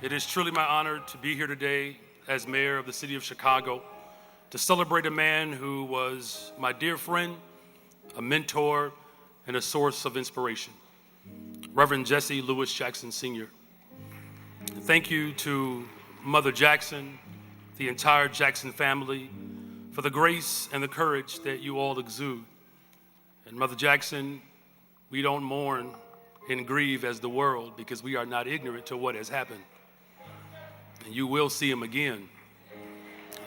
It is truly my honor to be here today as mayor of the city of Chicago to celebrate a man who was my dear friend, a mentor, and a source of inspiration, Reverend Jesse Lewis Jackson Sr. Thank you to Mother Jackson, the entire Jackson family, for the grace and the courage that you all exude. And Mother Jackson, we don't mourn and grieve as the world because we are not ignorant to what has happened. And you will see him again.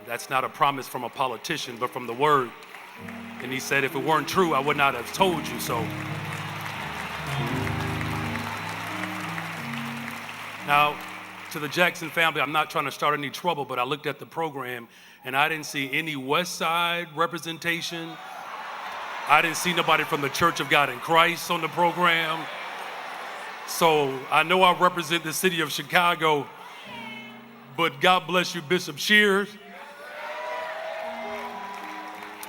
That's not a promise from a politician, but from the word. And he said, if it weren't true, I would not have told you so. Now, to the Jackson family, I'm not trying to start any trouble, but I looked at the program and I didn't see any West Side representation. I didn't see nobody from the Church of God in Christ on the program. So I know I represent the city of Chicago, but God bless you, Bishop Shears.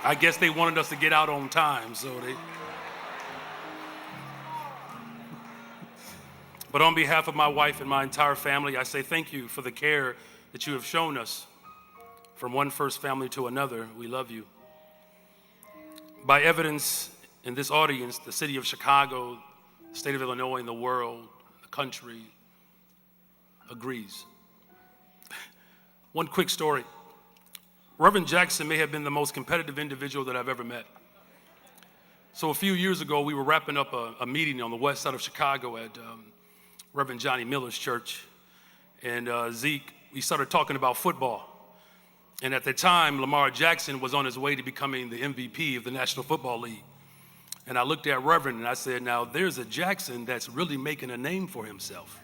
I guess they wanted us to get out on time, so they. But on behalf of my wife and my entire family, I say thank you for the care that you have shown us. From one first family to another, we love you. By evidence in this audience, the city of Chicago, the state of Illinois, and the world, the country, agrees. One quick story. Reverend Jackson may have been the most competitive individual that I've ever met. So a few years ago, we were wrapping up a meeting on the west side of Chicago at Reverend Johnny Miller's church. And Zeke, we started talking about football. And at the time, Lamar Jackson was on his way to becoming the MVP of the National Football League. And I looked at Reverend and I said, now there's a Jackson that's really making a name for himself.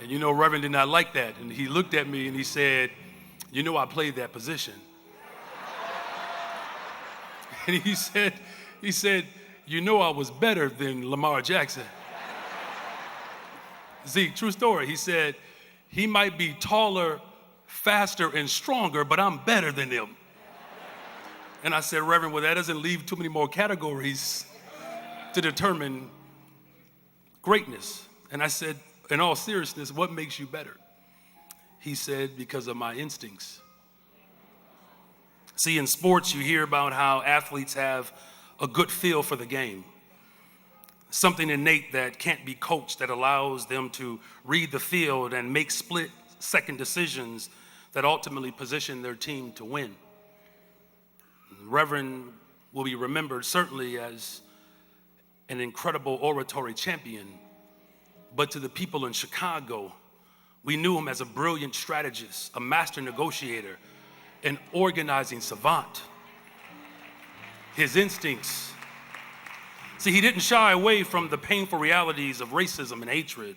And you know, Reverend did not like that. And he looked at me and he said, you know, I played that position. And he said, you know, I was better than Lamar Jackson. Zeke, true story. He said, he might be taller, faster, and stronger, but I'm better than him. And I said, Reverend, well, that doesn't leave too many more categories to determine greatness. And I said, in all seriousness, what makes you better? He said, because of my instincts. See, in sports, you hear about how athletes have a good feel for the game. Something innate that can't be coached that allows them to read the field and make split-second decisions that ultimately position their team to win. Reverend will be remembered certainly as an incredible oratory champion, but to the people in Chicago, we knew him as a brilliant strategist, a master negotiator, an organizing savant. His instincts. See, he didn't shy away from the painful realities of racism and hatred,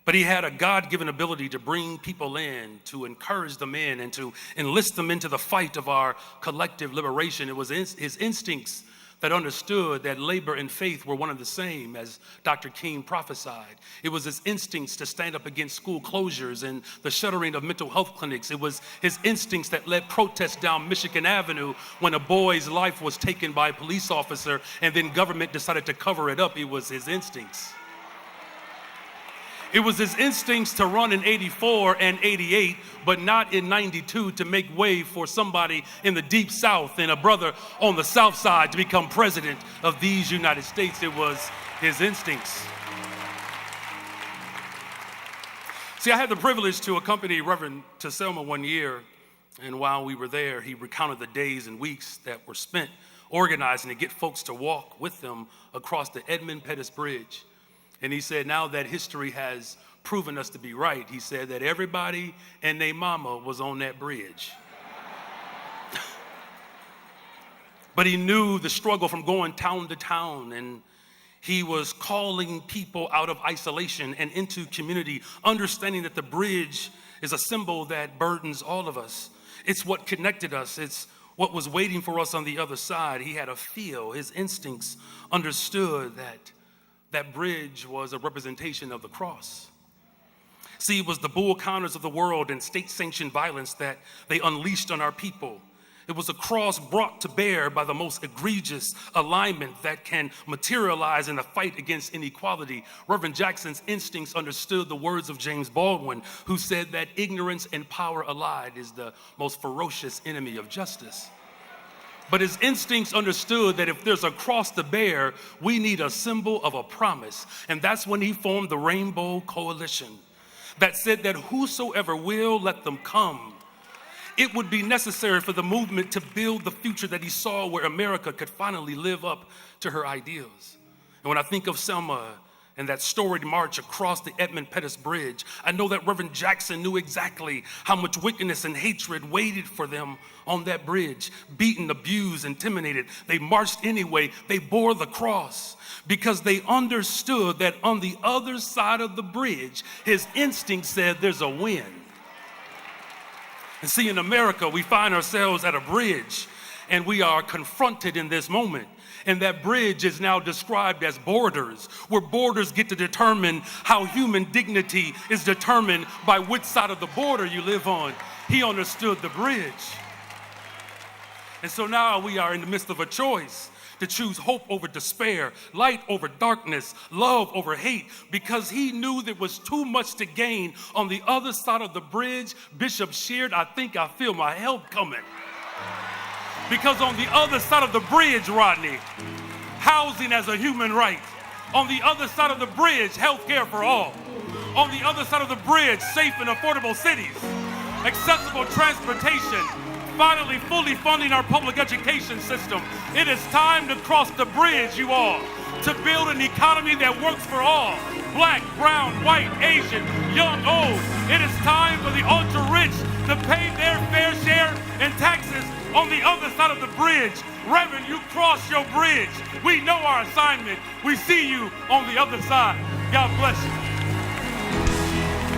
but he had a God-given ability to bring people in, to encourage them in, and to enlist them into the fight of our collective liberation. It was his instincts that understood that labor and faith were one and the same, as Dr. King prophesied. It was his instincts to stand up against school closures and the shuttering of mental health clinics. It was his instincts that led protests down Michigan Avenue when a boy's life was taken by a police officer and then government decided to cover it up. It was his instincts. It was his instincts to run in 84 and 88, but not in 92 to make way for somebody in the deep South and a brother on the South Side to become president of these United States. It was his instincts. See, I had the privilege to accompany Reverend to Selma one year, and while we were there, he recounted the days and weeks that were spent organizing to get folks to walk with them across the Edmund Pettus Bridge. And he said, now that history has proven us to be right, he said that everybody and their mama was on that bridge. But he knew the struggle from going town to town, and he was calling people out of isolation and into community, understanding that the bridge is a symbol that burdens all of us. It's what connected us. It's what was waiting for us on the other side. He had a feel. His instincts understood that that bridge was a representation of the cross. See, it was the bull counters of the world and state-sanctioned violence that they unleashed on our people. It was a cross brought to bear by the most egregious alignment that can materialize in a fight against inequality. Reverend Jackson's instincts understood the words of James Baldwin, who said that ignorance and power allied is the most ferocious enemy of justice. But his instincts understood that if there's a cross to bear, we need a symbol of a promise. And that's when he formed the Rainbow Coalition that said that whosoever will, let them come. It would be necessary for the movement to build the future that he saw, where America could finally live up to her ideals. And when I think of Selma and that storied march across the Edmund Pettus Bridge, I know that Reverend Jackson knew exactly how much wickedness and hatred waited for them on that bridge. Beaten, abused, intimidated, they marched anyway. They bore the cross because they understood that on the other side of the bridge, his instinct said there's a win. And see, in America, we find ourselves at a bridge, and we are confronted in this moment. And that bridge is now described as borders, where borders get to determine how human dignity is determined by which side of the border you live on. He understood the bridge. And so now we are in the midst of a choice to choose hope over despair, light over darkness, love over hate, because he knew there was too much to gain on the other side of the bridge. Bishop shared, I think I feel my help coming. Because on the other side of the bridge, Rodney, housing as a human right. On the other side of the bridge, health care for all. On the other side of the bridge, safe and affordable cities, accessible transportation, finally fully funding our public education system. It is time to cross the bridge, you all, to build an economy that works for all. Black, brown, white, Asian, young, old. It is time for the ultra-rich to pay their fair share in taxes on the other side of the bridge. Reverend, you cross your bridge. We know our assignment. We see you on the other side. God bless you.